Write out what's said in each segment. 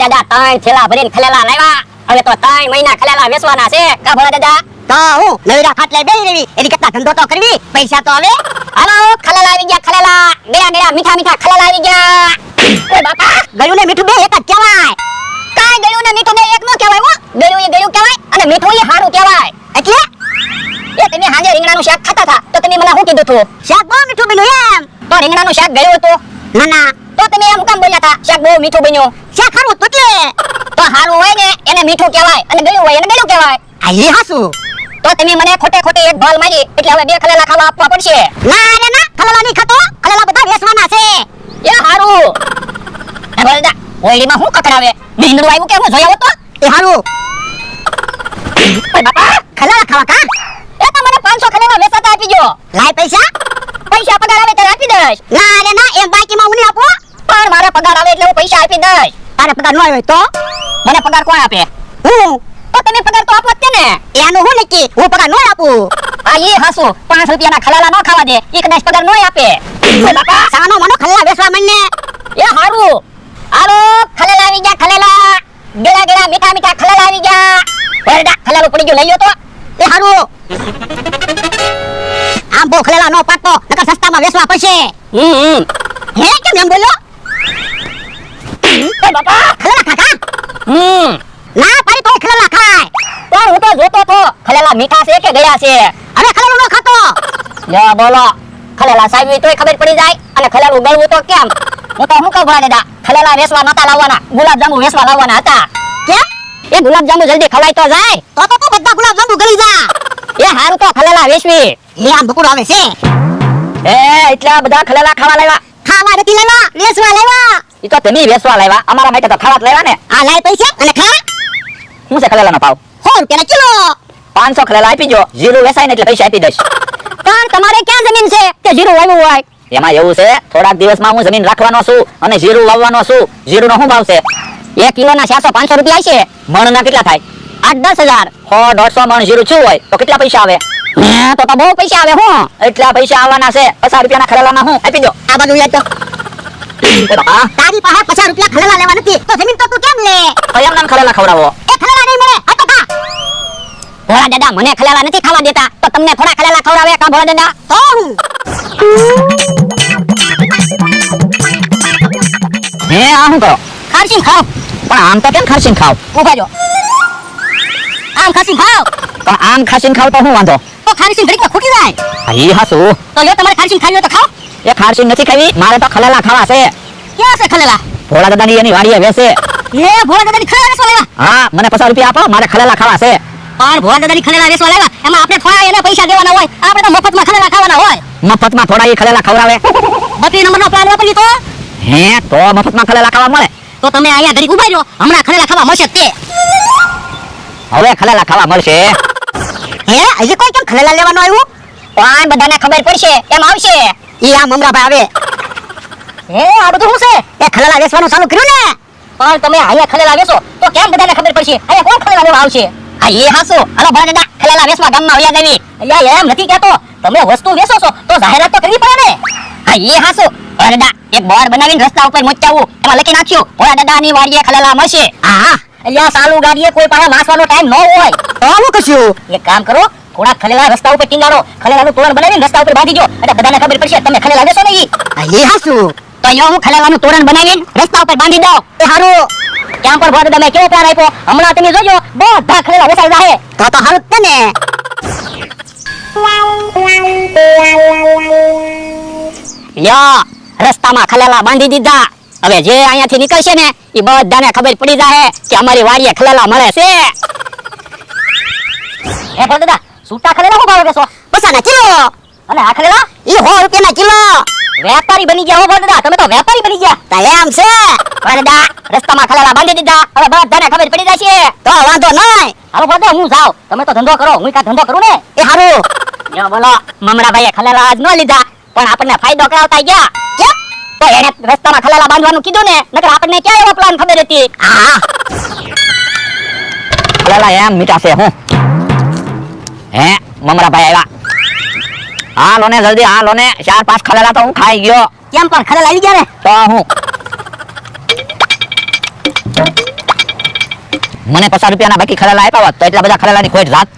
દાદા 3 થેલા ભરીને ખલેલા લાવ્યા. હવે તો 3 મહિના ખલેલા વેચવાના છે. કા ભોળા દાદા? તો હું નવીરા ખાટલે બેહી રહેવી એની કરતા ધંધો તો કરવી, પૈસા તો આવે. હાલો ખલેલા આવી ગયા, ખલેલા ગળ્યા ગળ્યા મીઠા મીઠા ખલેલા આવી ગયા. ઓય બાપા, ગળ્યું ને મીઠું બે એક જ કહેવાય. કાઈ ગળ્યું ને મીઠું બે એક નો કહેવાય હો. ગળ્યું એ ગળ્યું કહેવાય અને મીઠું એ હારું કહેવાય. એટલે એ તમે હાજે રીંગણાનું શાક ખાતા હતા તો તમે મને શું કીધું હતું? શાક બહુ મીઠું બન્યું એમ. તો રીંગણાનું શાક ગળ્યું હતું? ના ના, તો તમે એમ કેમ બોલ્યા હતા શાક બહુ મીઠું બન્યું? શાક હારું હતું એટલે. તો હારું હોય ને એને મીઠું કહેવાય અને ગળ્યું હોય એને ગળ્યું કહેવાય. આ એ હાસુ. તો તમે મને ખોટે ખોટે એક ભાલ મારી એટલે હવે 2 ખલેલા ખાવા આપવા પડશે. ના રે ના, ખલેલા નહીં ખાતો, ખલેલા બધા વેચવાના છે. એ હારું. એ બોલદા ઓયડીમાં હું કકડાવે? ભીંડરું આવ્યું કે હું જોઈ આવો તો? એ હારું. ઓય બાપા, ખલેલા ખાવા કા? એ તો મને 500 ખલેલા વેચાતા આપી જો. લાય પૈસા. પૈસા પગાર આવે ત્યારે આપી દઈશ. ના રે ના, એમ બાકીમાં હું નહીં આપું. પણ મારે પગાર આવે એટલે હું પૈસા આપી દઈશ. તારે પગાર ન આવ્યો તો મને પગાર કોણ આપે? હું. તો તમે પગાર તો આપો જ તે ને. એનું હું નક્કી, હું પગાર ન આપું. આ એ હાસુ 5 રૂપિયાના ખલેલા ન ખાવા દે એ કદાચ પગાર ન આપે. ઓય બાપા, સાનો મનો ખલેલા વેચવા માંડને. એ હારું. હાલો ખલેલા આવી ગયા, ખલેલા ગળા ગળા મીઠા મીઠા ખલેલા આવી ગયા. ઓરડા ખલેલું પડી ગયું, લઈ લ્યો તો. એ હારું. આમ બહુ ખલેલા નો પાકતો, નકર સસ્તામાં વેચવા પડશે. હે કેમ એમ બોલ્યો? ઓય બાપા, ખલેલા ખાકા? ના પાડી તો ખલેલા ખાય. પણ હું તો જોતો તો ખલેલા મીઠા છે કે ગળ્યા છે. હવે ખલેલું નો ખાતો. યા બોલો, ખલેલા સાવી તોય ખબર પડી જાય અને ખલેલું ગળવું તો કેમ? હું તો શું કહું ભલા દાદા, ખલેલા વેચવા નતા લાવવાના, ગુલાબજાંબુ વેચવા લાવવાના હતા. કેમ? એ ગુલાબજાંબુ જલ્દી ખવાય તો જાય. તો બધા ગુલાબ જાંબુ ગળી જા. એ હારું તો ખલેલા વેચવી. એ આમ બકુડો આવે છે. એ એટલા બધા ખલેલા ખાવા લાવ્યા? ખાવા નથી લેવા, વેચવા લેવા. ઈ તો તમે વેચવા લાવ્યા, અમારા માટે તો ખાવા જ લાવ્યા ને. આ લાય પૈસા અને ખા. શું છે ખલેલાનો ભાવ? 100 રૂપિયાના કિલો. 500 ખલેલા આપી જો, જીરું વેચાય ને એટલે પૈસા આપી દઈશ. પણ તમારે ક્યાં જમીન છે કે જીરું વાવ્યું હોય? એમાં એવું છે, થોડાક દિવસમાં હું જમીન રાખવાનો છું અને જીરું વાવવાનો છું. જીરુંનો શું ભાવ છે? 1 કિલોના 400-500 રૂપિયા છે. મણના કેટલા થાય? 8-10 હજાર. 100-150 મણ જીરું છું હોય તો કેટલા પૈસા આવે? તો બહુ પૈસા આવે. હું એટલા પૈસા આવવાના છે. 50 રૂપિયાના ખલેલામાં હું આપી દો. આ બાજુ યાદ તો. તારી પાસે 50 રૂપિયા ખલેલા લેવા નથી તો જમીન તો તું કેમ લે? એમ નામ ખલેલા ખવડાવો. એ ખલેલા નહીં મળે, આ તો ખા. ભોળા દાદા મને ખલેલા નથી ખાવા દેતા તો તમને થોડા ખલેલા ખવડાવે કા ભોળા દાદા? તો હું. હે આ શું કરો? ખારસીન ખાવ. પણ આમ તો કેમ ખારસીન ખાવ? ઉભા જો. આમ ખારસીન ખાવ. પણ આમ ખારસીન ખાવ તો શું વાંધો? તો ખારસીન ઘડીકમાં ખૂટી જાય. ઈ હાસુ. તો લ્યો તમારે ખારસીન ખાવી હોય તો ખાઓ. એ ખારસીન નથી ખાવી, મારે તો ખલેલા ખાવા છે. ક્યાં છે ખલેલા? ભોળા દાદાની એની વાડીએ વેચે. એ ભોળા દાદાની ખલેલા વેચવા લેવા. હા, મને 50 રૂપિયા આપો, મારે ખલેલા ખાવા છે. પણ ભોળા દાદાની ખલેલા વેચવા લેવા એમાં આપણે થોડા એને પૈસા દેવાના હોય, આપણે તો મફતમાં ખલેલા ખાવાના હોય. મફતમાં થોડા ઈ ખલેલા ખવડાવે? 32 નંબરનો પ્લાન વાપરી તો હે તો મફતમાં ખલેલા ખાવા મળે? તો તમે અહીંયા ઘડીક ઉભા રહ્યો, હમણાં ખલેલા ખાવા મળશે તે. હવે ખલેલા ખાવા મળશે. હે હજી કોઈ કેમ ખલેલા લેવાનો આવ્યું? પણ બધાને ખબર પડશે એમ આવશે. ઈ આ મમરાભાઈ આવે. હે આ બધું શું છે? એ ખલેલા વેચવાનું ચાલુ કર્યું ને. પણ તમે અહીંયા ખલેલા વેચો તો કેમ બધાને ખબર પડશે? અહીંયા કોણ ખલેલા લેવા આવશે? આ એ હાસુ. હાલો ભોળા દાદા ખલેલા વેચવા ગામમાં વયા જાવી. અહીંયા એમ નથી કહેતો, તમે વસ્તુ વેચો છો તો જાહેરાત તો કરવી પડે ને. હા એ હાસુ. ભોળા દાદા એક બોર્ડ બનાવીને રસ્તા ઉપર મોચાવું, એમાં લખી નાખ્યું ભોળા દાદાની વાડીએ ખલેલા મળશે. હા અહીંયા સાલુ ગાડીએ કોઈ પાસે વાંચવાનો ટાઈમ ન હોય. તો હું કશું. એક કામ કરો, થોડા ખલેલા રસ્તા ઉપર ટીંગાડો, ખલેલાનું તોરણ બનાવીને રસ્તા ઉપર બાંધી દો એટલે બધાને ખબર પડશે તમે ખલેલા વેચો ને ઈ. એ હાસુ. તો અહીંયા હું ખલેલાનું તોરણ બનાવીને રસ્તા ઉપર બાંધી દઉં. એ હારું. ક્યાં પર ભોળા દાદા મેં કેવો પ્લાન આપ્યો, હમણાં તમે જોજો બધા ખલેલા વેચાઈ જાહે. તો હારું જ ને. લ્યો રસ્તામાં ખલેલા બાંધી દીધા. હવે જે અહીંયાથી નીકળશે ને એ બધાને ખબર પડી જાહે કે અમારી વાડીએ ખલેલા મળે છે. એ ભોળા દાદા સૂટા ખલેલા શું ભાવે વેચો? 50 ના કિલો. અને આ ખલેલા ઈ 100 રૂપિયાના કિલો. વેપારી બની ગયા હો ભોળા દાદા, તમે તો વેપારી બની ગયા. તા એમ છે. ભોળા દાદા રસ્તામાં ખલેલા બાંધી દીધા, હવે બધાને ખબર પડી જશે. તો વાંધો નહીં. હાલો ભોળા દાદા હું જાઉં, તમે તો ધંધો કરો, હું કા ધંધો કરું ને. એ હારું. યો બોલો મમરાભાઈએ ખલેલા આજ ન લીધા પણ આપણને ફાયદો કરાવતા ગયા. કેમ? તો એને રસ્તામાં ખલેલા બાંધવાનું કીધું ને, નકર આપણને ક્યાં એવો પ્લાન ખબર હતી. હા ખલેલા એમ મીઠા છે હું. હે મમરાભાઈ આવ્યા. હાલો ને જલ્દી હાલો ને, 4-5 ખલેલા તો હું ખાઈ ગયો. કેમ પણ ખલેલા આવી ગયા ને? તો હું મને 50 રૂપિયાના બાકી ખલેલા આપ્યા હોત તો એટલા બધા ખલેલાની કોઈ રાત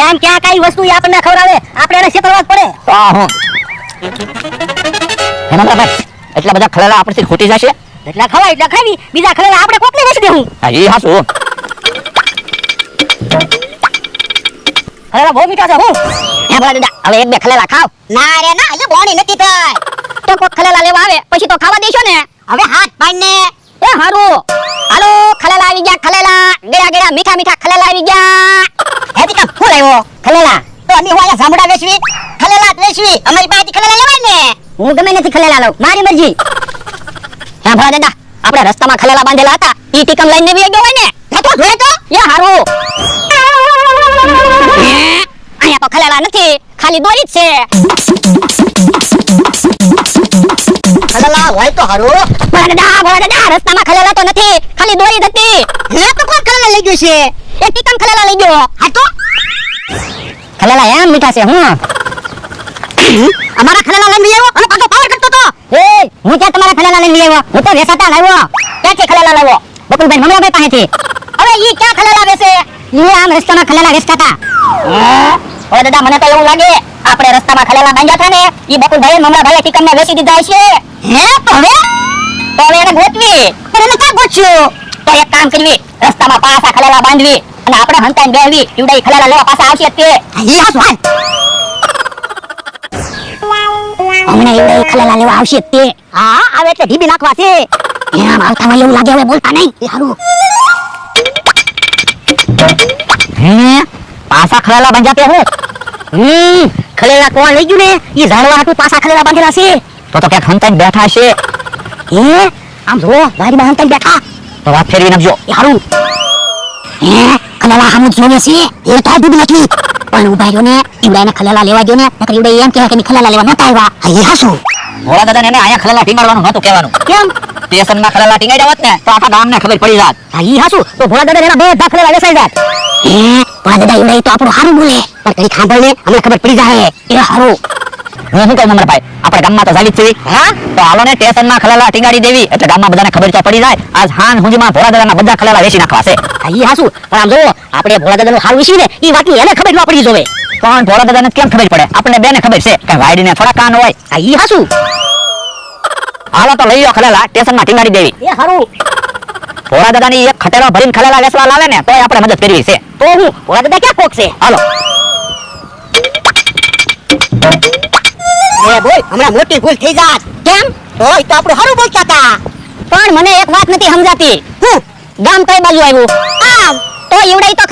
એમ ક્યાં કઈ વસ્તુ ઈ આપણને ખવડાવે આપણે એને છેતરવા જ પડે. તો હું હેમંતભાઈ એટલા બધા ખલેલા આપણથી ખૂટી જશે. એટલા ખવાય એટલા ખાવી બીજા ખલેલા આપણે કોકને વેચી દેવું. હા ઈ હાસુ. ખલેલા બહુ મીઠા છે હું. હે ભલા દાદા હવે એક બે ખલેલા ખાવ. ના રે ના એટલે બોણી નથી થાય. તો કોક ખલેલા લેવા આવે પછી તો ખાવા દેશો ને. હવે હાથ પાડને એ હારું હાલો ખલેલા આવી ગયા ખલેલા ગેડા ગેડા મીઠા મીઠા ખલેલા આવી ગયા. હેતી કામ ફૂલ આવ્યો ખલેલા તો અમી હોયા જામડા વેચવી ખલેલા જ વેચવી અમારી પાસેથી ખલેલા લેવાય ને. હું ગમે નથી ખલેલા લઉં મારી મરજી. હે ભલા દાદા આપણે રસ્તામાં ખલેલા બાંધેલા હતા ઈ ટીકમ લઈને વી ગયો હોય ને. તો જોયે તો એ હારું અહીંયા તો ખલેલા નથી ખાલી દોરી જ છે. ખલેલા હોય તો હારું. ભલા દાદા રસ્તામાં ખલેલા તો નથી ખાલી દોરી જ હતી. હે તો કોણ ખલેલા લઈ ગયો છે. એ ટીકમ ખલેલા લઈ ગયો. હા તો ખલેલા એમ મીઠા છે હું અમારા ખલેલા લઈને આવ્યો અને પાછો પાવર કરતો તો. એ હું ક્યાં તમારા ખલેલા લઈને આવ્યો હું તો વેસાતા લાવ્યો. ક્યાંથી ખલેલા લાવ્યો બકુલભાઈ મમરાભાઈ પાસેથી. હવે ઈ ક્યાં ખલેલા વેચે. ઈ આમ રસ્તામાં ખલેલા વેચતા હતા. ઓય દાદા મને તો એવું લાગે આપણે રસ્તામાં ખલેલા બાંધ્યા હતા ને ઈ બકુલભાઈ મમરાભાઈ ટીકમ ને વેચી દીધા છે. હે તો હવે એને ગોતવી પણ એને ક્યાં ગોચ્યું. તો એક કામ કરવી રસ્તામાં પાછા ખલેલા બાંધવી અને આપણે હંતાઈને બેહવી ઈવડાઈ ખલેલા લેવા પાછા આવશે તે. ઈ હાસ હાલ હમણાં ઈવડાઈ ખલેલા લેવા આવશે તે. હા આવે એટલે ઢીબી નાખવા છે. એમ આવતા હોય એવું લાગે હવે બોલતા નહીં. એ હારું હે પાછા ખલેલા બાંધ્યા તે હું ખલેલા કોણ લઈ ગયું ને ઈ ઝાડવા હાટુ પાછા ખલેલા બાંધેલા છે. તો ક્યાંક હંતાઈને બેઠા છે. હે આમ જો ગાડીમાં હંતાઈ બેઠા. તો વાત ફેરવી નાખજો. એ હારું હે ખલેલા હામું જોવે છે એ તો ઢીબી નાખી પણ ઉભા રહ્યો ને ઈવડાઈને ખલેલા લેવા ગયો ને નકર ઈવડાઈ એમ કહે કે મી ખલેલા લેવા નતા આવ્યા. હા એ હાસુ ભોળા દાદાને એને અહીંયા ખલેલા ટીંગાડવાનું નહોતું કહેવાનું. કેમ. સ્ટેશનમાં ખલેલા ટીંગાડ્યા હોત ને તો આખા ગામને ખબર પડી જાત. હા ઈ હાસુ તો ભોળા દાદા એના બધા ખલેલા વેચાઈ જાત. હે ભોળા દાદા ઈવડાઈ તો આપણું હારું બોલે પણ કઈ ખાંભળ ને અમને ખબર પડી જાય. એ હારું હું શું કહું મમરાભાઈ આપણે ગામમાં તો જાવી જ છીએ. હા તો હાલો ને સ્ટેશનમાં ખલેલા ટીંગાડી દેવી એટલે ગામમાં બધાને ખબર તો પડી જાય. આજ હાન હુંજીમાં ભોળા દાદાના બધા ખલેલા વેચી નાખવા છે. હા ઈ હાસુ પણ આમ જો આપણે ભોળા દાદાનું હારું વિશે ને ઈ વાતની એને ખબર ન પડી જોવે. પણ ભોળા દાદાને કેમ ખબર પડે આપણને બેને ખબર છે કે વાડીને થોડા કાન હોય. હા ઈ હાસુ હાલો તો લઈ લો ખલેલા સ્ટેશનમાં ટીંગાડી દેવી. એ હારું ભોળા દાદાની એક ખટેલો ભરીને ખલેલા વેચવા લાવે ને તોય આપણે મદદ કરવી છે. તો હું ભોળા દાદા ક્યાં કોક છે. હાલો એ બોલ હમણાં મોટી ભૂલ થઈ જાત. કેમ તો ઈ તો આપણું હારું બોલતા હતા. પણ મને એક વાત નથી સમજાતી હું ગામ કઈ બાજુ આવ્યું. આમ તો ઈવડાઈ તો